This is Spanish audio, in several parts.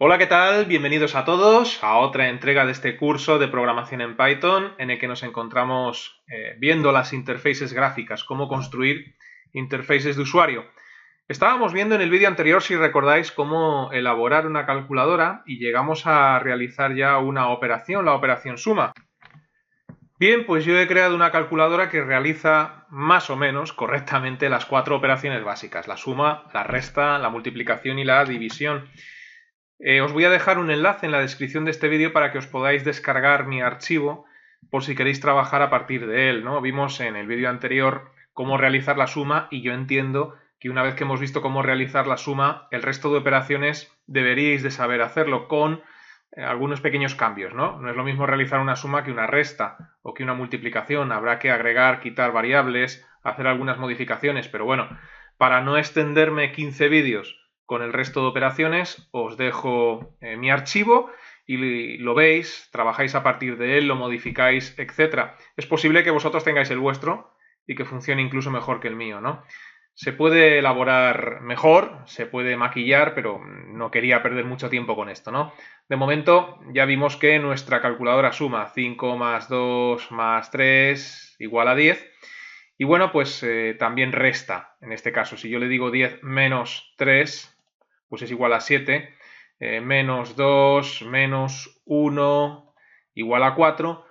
Hola, ¿qué tal? Bienvenidos a todos a otra entrega de este curso de programación en Python en el que nos encontramos viendo las interfaces gráficas, cómo construir interfaces de usuario. Estábamos viendo en el vídeo anterior, si recordáis, cómo elaborar una calculadora y llegamos a realizar ya una operación, la operación suma. Bien, pues yo he creado una calculadora que realiza más o menos correctamente las 4 operaciones básicas: la suma, la resta, la multiplicación y la división. Os voy a dejar un enlace en la descripción de este vídeo para que os podáis descargar mi archivo por si queréis trabajar a partir de él, ¿no? Vimos en el vídeo anterior cómo realizar la suma y yo entiendo que una vez que hemos visto cómo realizar la suma, el resto de operaciones deberíais de saber hacerlo con algunos pequeños cambios, ¿no? No es lo mismo realizar una suma que una resta o que una multiplicación. Habrá que agregar, quitar variables, hacer algunas modificaciones, pero bueno, para no extenderme 15 vídeos con el resto de operaciones, os dejo mi archivo y lo veis, trabajáis a partir de él, lo modificáis, etc. Es posible que vosotros tengáis el vuestro y que funcione incluso mejor que el mío, ¿no? Se puede elaborar mejor, se puede maquillar, pero no quería perder mucho tiempo con esto, ¿no? De momento ya vimos que nuestra calculadora suma 5 más 2 más 3 igual a 10. Y bueno, pues también resta. En este caso, si yo le digo 10 menos 3, pues es igual a 7, menos 2 menos 1 igual a 4,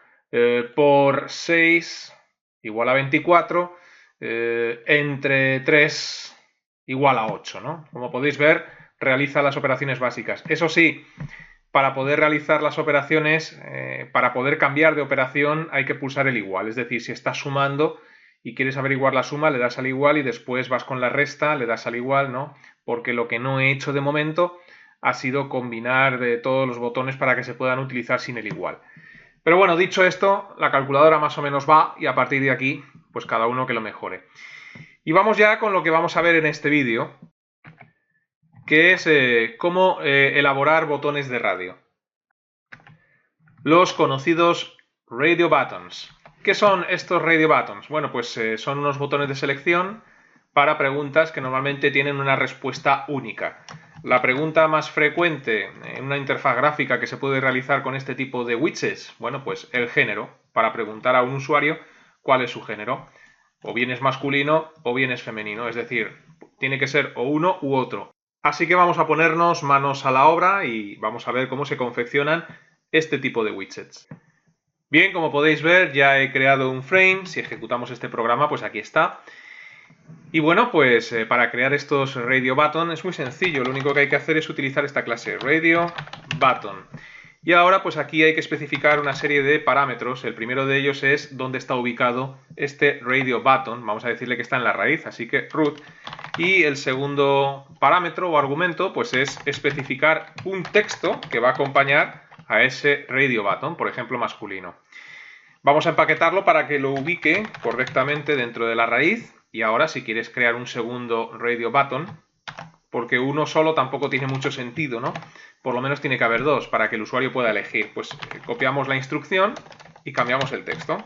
por 6 igual a 24, entre 3 igual a 8, ¿no? Como podéis ver, realiza las operaciones básicas. Eso sí, para poder realizar las operaciones, para poder cambiar de operación hay que pulsar el igual. Es decir, si estás sumando y quieres averiguar la suma, le das al igual y después vas con la resta, le das al igual, ¿no? Porque lo que no he hecho de momento ha sido combinar de todos los botones para que se puedan utilizar sin el igual. Pero bueno, dicho esto, la calculadora más o menos va y a partir de aquí, pues cada uno que lo mejore. Y vamos ya con lo que vamos a ver en este vídeo, que es cómo elaborar botones de radio. Los conocidos radio buttons. ¿Qué son estos radio buttons? Bueno, pues son unos botones de selección para preguntas que normalmente tienen una respuesta única. La pregunta más frecuente en una interfaz gráfica que se puede realizar con este tipo de widgets, bueno, pues el género, para preguntar a un usuario cuál es su género. O bien es masculino o bien es femenino, es decir, tiene que ser o uno u otro. Así que vamos a ponernos manos a la obra y vamos a ver cómo se confeccionan este tipo de widgets. Bien, como podéis ver, ya he creado un frame. Si ejecutamos este programa, pues aquí está. Y bueno, pues para crear estos radio button es muy sencillo. Lo único que hay que hacer es utilizar esta clase, radio button. Y ahora pues aquí hay que especificar una serie de parámetros. El primero de ellos es dónde está ubicado este radio button. Vamos a decirle que está en la raíz, así que root. Y el segundo parámetro o argumento pues es especificar un texto que va a acompañar a ese radio button, por ejemplo masculino. Vamos a empaquetarlo para que lo ubique correctamente dentro de la raíz. Y ahora si quieres crear un segundo radio button, porque uno solo tampoco tiene mucho sentido, ¿no? Por lo menos tiene que haber dos para que el usuario pueda elegir. Pues copiamos la instrucción y cambiamos el texto.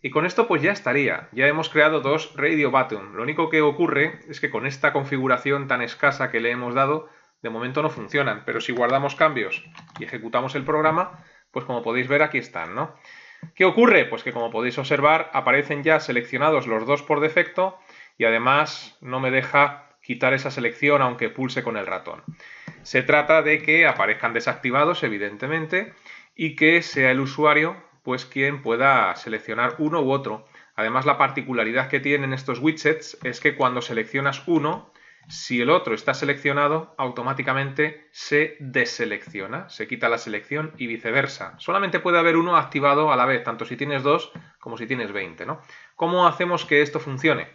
Y con esto pues ya estaría. Ya hemos creado dos radio button. Lo único que ocurre es que con esta configuración tan escasa que le hemos dado, de momento no funcionan. Pero si guardamos cambios y ejecutamos el programa, pues como podéis ver aquí están, ¿no? ¿Qué ocurre? Pues que como podéis observar aparecen ya seleccionados los dos por defecto y además no me deja quitar esa selección aunque pulse con el ratón. Se trata de que aparezcan desactivados, evidentemente, y que sea el usuario pues quien pueda seleccionar uno u otro. Además, la particularidad que tienen estos widgets es que cuando seleccionas uno, si el otro está seleccionado, automáticamente se deselecciona, se quita la selección y viceversa. Solamente puede haber uno activado a la vez, tanto si tienes dos como si tienes 20, ¿no? ¿Cómo hacemos que esto funcione?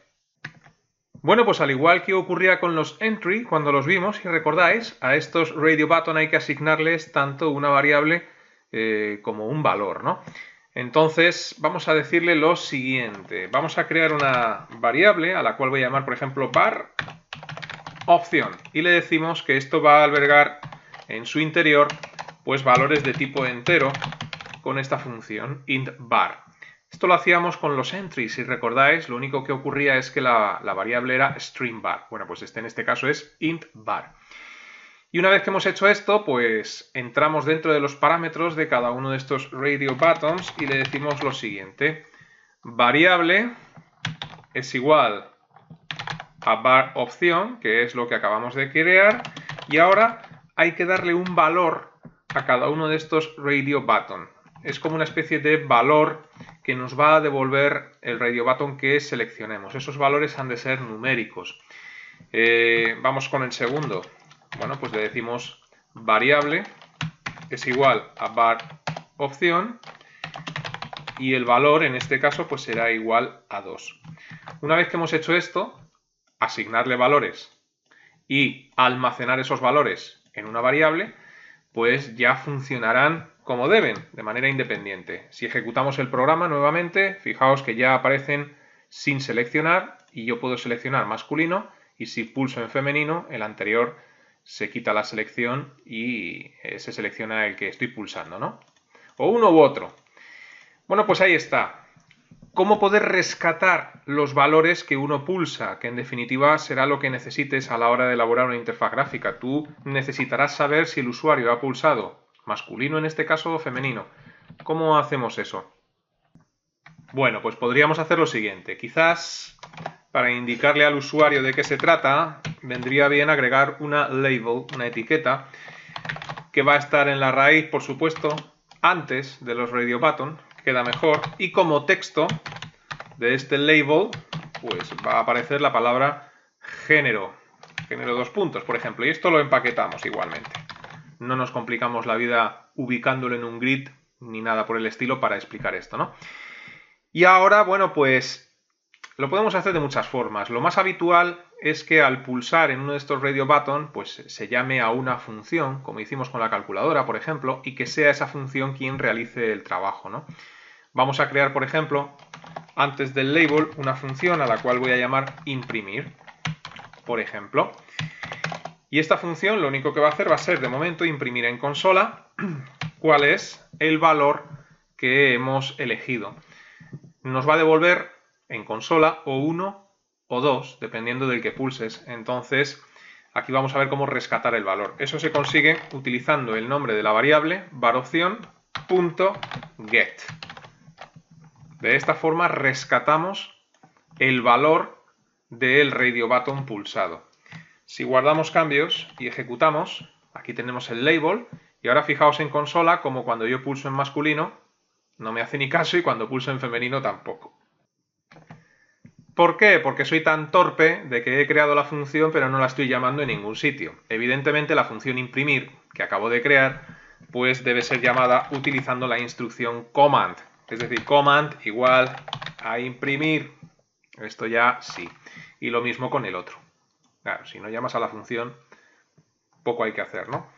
Bueno, pues al igual que ocurría con los entry, cuando los vimos, si recordáis, a estos radio button hay que asignarles tanto una variable como un valor, ¿no? Entonces vamos a decirle lo siguiente. Vamos a crear una variable a la cual voy a llamar, por ejemplo, var opción. Y le decimos que esto va a albergar en su interior pues valores de tipo entero con esta función int var. Esto lo hacíamos con los entries, si recordáis, lo único que ocurría es que la variable era string var. Bueno, pues en este caso es int var. Y una vez que hemos hecho esto, pues entramos dentro de los parámetros de cada uno de estos radio buttons y le decimos lo siguiente. Variable es igual a var opción, que es lo que acabamos de crear, y ahora hay que darle un valor a cada uno de estos radio button. Es como una especie de valor que nos va a devolver el radio button que seleccionemos. Esos valores han de ser numéricos. Vamos con el segundo. Bueno, pues le decimos variable es igual a var opción y el valor en este caso pues será igual a 2. Una vez que hemos hecho esto, asignarle valores y almacenar esos valores en una variable, pues ya funcionarán como deben, de manera independiente. Si ejecutamos el programa nuevamente, fijaos que ya aparecen sin seleccionar y yo puedo seleccionar masculino y si pulso en femenino, el anterior se quita la selección y se selecciona el que estoy pulsando, ¿no? O uno u otro. Bueno, pues ahí está. ¿Cómo poder rescatar los valores que uno pulsa? Que en definitiva será lo que necesites a la hora de elaborar una interfaz gráfica. Tú necesitarás saber si el usuario ha pulsado masculino en este caso o femenino. ¿Cómo hacemos eso? Bueno, pues podríamos hacer lo siguiente. Quizás para indicarle al usuario de qué se trata, vendría bien agregar una label, una etiqueta, que va a estar en la raíz, por supuesto, antes de los radio button, queda mejor, y como texto de este label, pues va a aparecer la palabra género, género 2 puntos, por ejemplo, y esto lo empaquetamos igualmente. No nos complicamos la vida ubicándolo en un grid ni nada por el estilo para explicar esto, ¿no? Y ahora, bueno, pues lo podemos hacer de muchas formas. Lo más habitual es que al pulsar en uno de estos radio button, pues se llame a una función, como hicimos con la calculadora, por ejemplo, y que sea esa función quien realice el trabajo, ¿no? Vamos a crear, por ejemplo, antes del label, una función a la cual voy a llamar imprimir, por ejemplo. Y esta función lo único que va a hacer va a ser, de momento, imprimir en consola cuál es el valor que hemos elegido. Nos va a devolver en consola o 1 o 2, dependiendo del que pulses. Entonces, aquí vamos a ver cómo rescatar el valor. Eso se consigue utilizando el nombre de la variable varopción.get. De esta forma rescatamos el valor del radio button pulsado. Si guardamos cambios y ejecutamos, aquí tenemos el label y ahora fijaos en consola como cuando yo pulso en masculino no me hace ni caso y cuando pulso en femenino tampoco. ¿Por qué? Porque soy tan torpe de que he creado la función pero no la estoy llamando en ningún sitio. Evidentemente la función imprimir que acabo de crear pues debe ser llamada utilizando la instrucción command. Es decir, command igual a imprimir. Esto ya sí. Y lo mismo con el otro. Claro, si no llamas a la función poco hay que hacer, ¿no?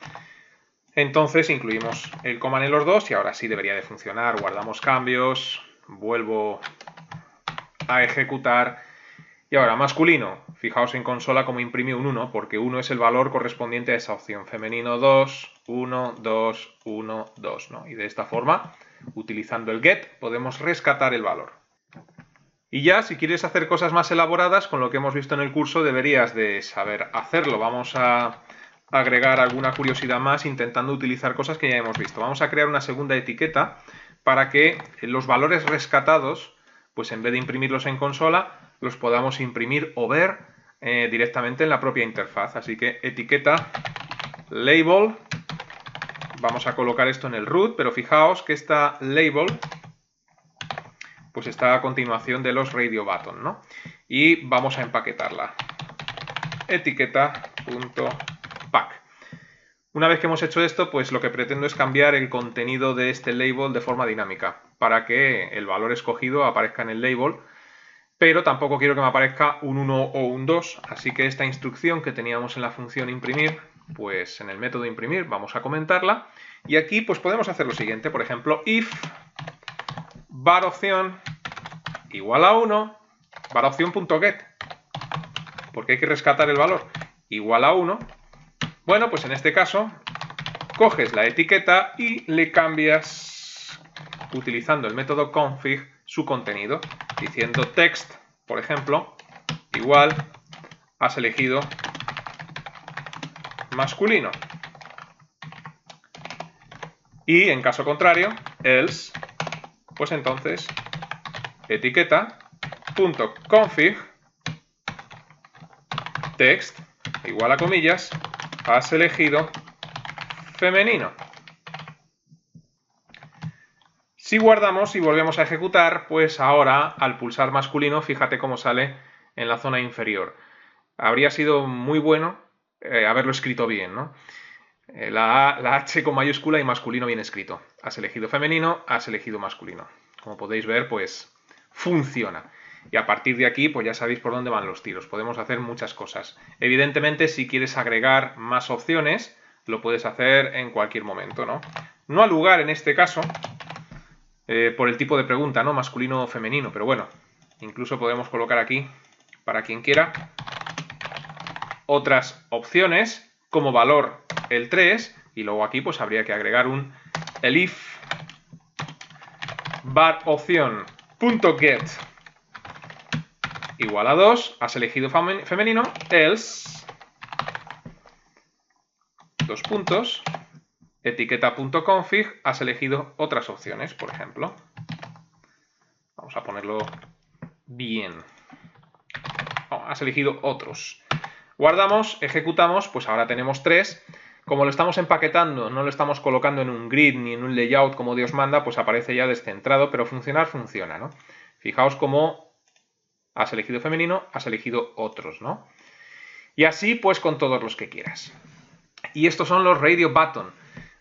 Entonces incluimos el command en los dos y ahora sí debería de funcionar. Guardamos cambios, vuelvo a ejecutar y ahora masculino. Fijaos en consola como imprimí un 1 porque 1 es el valor correspondiente a esa opción. Femenino 2, 1, 2, 1, 2, ¿no? Y de esta forma, utilizando el get, podemos rescatar el valor. Y ya, si quieres hacer cosas más elaboradas, con lo que hemos visto en el curso, deberías de saber hacerlo. Vamos a agregar alguna curiosidad más intentando utilizar cosas que ya hemos visto. Vamos a crear una segunda etiqueta para que los valores rescatados, pues en vez de imprimirlos en consola, los podamos imprimir o ver directamente en la propia interfaz. Así que etiqueta label, vamos a colocar esto en el root, pero fijaos que esta label pues está a continuación de los radio button, ¿no? Y vamos a empaquetarla. Etiqueta.pack. Una vez que hemos hecho esto, pues lo que pretendo es cambiar el contenido de este label de forma dinámica para que el valor escogido aparezca en el label, pero tampoco quiero que me aparezca un 1 o un 2, así que esta instrucción que teníamos en la función imprimir, pues en el método imprimir vamos a comentarla y aquí pues podemos hacer lo siguiente, por ejemplo, if varopción igual a 1, varopción.get, porque hay que rescatar el valor, igual a 1. Bueno, pues en este caso coges la etiqueta y le cambias, utilizando el método config, su contenido, diciendo text, por ejemplo, igual, has elegido masculino. Y en caso contrario, else, pues entonces etiqueta.config text igual a comillas, has elegido femenino. Si guardamos y volvemos a ejecutar, pues ahora al pulsar masculino, fíjate cómo sale en la zona inferior. Habría sido muy bueno haberlo escrito bien, ¿no? La H con mayúscula y masculino bien escrito. Has elegido femenino, has elegido masculino. Como podéis ver, pues funciona. Y a partir de aquí, pues ya sabéis por dónde van los tiros. Podemos hacer muchas cosas. Evidentemente, si quieres agregar más opciones, lo puedes hacer en cualquier momento, ¿no? No al lugar en este caso, por el tipo de pregunta, ¿no? Masculino o femenino, pero bueno, incluso podemos colocar aquí, para quien quiera, otras opciones, como valor el 3, y luego aquí pues habría que agregar un elif var opción.get igual a 2, has elegido femenino, else, dos puntos, etiqueta.config, has elegido otras opciones, por ejemplo. Vamos a ponerlo bien. Has elegido otros. Guardamos, ejecutamos, pues ahora tenemos 3. Como lo estamos empaquetando, no lo estamos colocando en un grid ni en un layout como Dios manda, pues aparece ya descentrado, pero funcionar funciona, ¿no? Fijaos cómo has elegido femenino, has elegido otros, ¿no? Y así pues con todos los que quieras. Y estos son los radio button.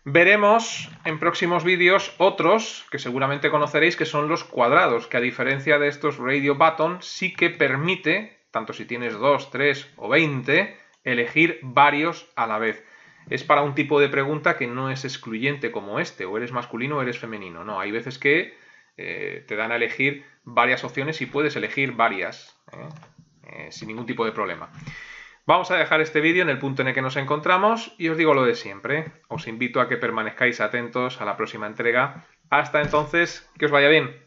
Veremos en próximos vídeos otros que seguramente conoceréis, que son los cuadrados, que a diferencia de estos radio button sí que permite, tanto si tienes 2, 3 o 20, elegir varios a la vez. Es para un tipo de pregunta que no es excluyente como este, o eres masculino o eres femenino. No, hay veces que te dan a elegir varias opciones y puedes elegir varias, sin ningún tipo de problema. Vamos a dejar este vídeo en el punto en el que nos encontramos y os digo lo de siempre. Os invito a que permanezcáis atentos a la próxima entrega. Hasta entonces, que os vaya bien.